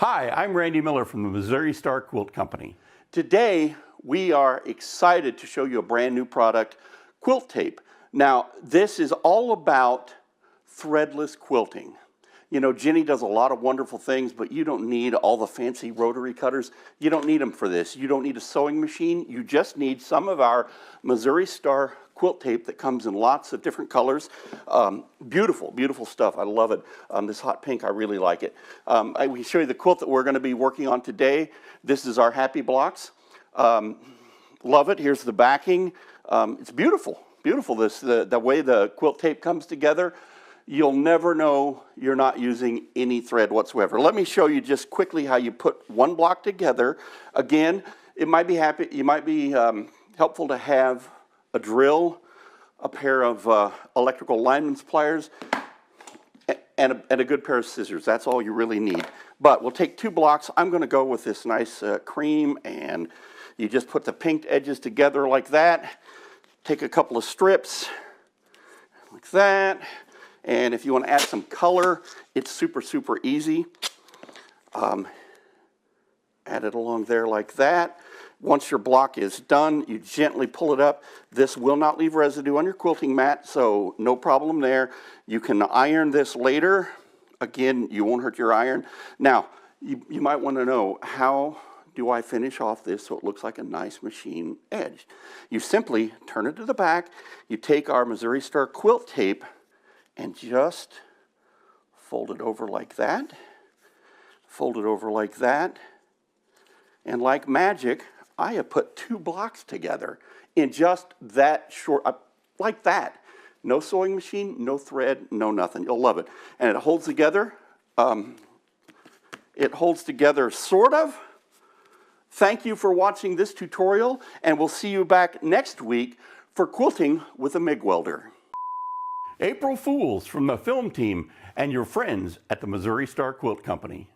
Hi, I'm Randy Miller from the Missouri Star Quilt Company. Today, we are excited to show you a brand new product, quilt tape. Now, this is all about threadless quilting. You know, Jenny does a lot of wonderful things, but you don't need all the fancy rotary cutters. You don't need them for this. You don't need a sewing machine. You just need some of our Missouri Star quilt tape that comes in lots of different colors. Beautiful, beautiful stuff. I love it. This hot pink, I really like it. I can show you the quilt that we're going to be working on today. This is our Happy Blocks. Love it. Here's the backing. It's beautiful, beautiful. The way the quilt tape comes together. You'll never know you're not using any thread whatsoever. Let me show you just quickly how you put one block together. Again, it might be helpful to have a drill, a pair of electrical lineman's pliers, and a good pair of scissors. That's all you really need. But we'll take two blocks. I'm going to go with this nice cream, and you just put the pinked edges together like that. Take a couple of strips like that. And if you want to add some color, it's super, super easy. Add it along there like that. Once your block is done, you gently pull it up. This will not leave residue on your quilting mat, so no problem there. You can iron this later. Again, you won't hurt your iron. Now, you might want to know, how do I finish off this so it looks like a nice machine edge? You simply turn it to the back. You take our Missouri Star quilt tape and just fold it over like that. Fold it over like that. And like magic, I have put two blocks together in just that short, like that. No sewing machine, no thread, no nothing. You'll love it. And it holds together. It holds together sort of. Thank you for watching this tutorial, and we'll see you back next week for quilting with a MIG welder. April Fools from the film team and your friends at the Missouri Star Quilt Company.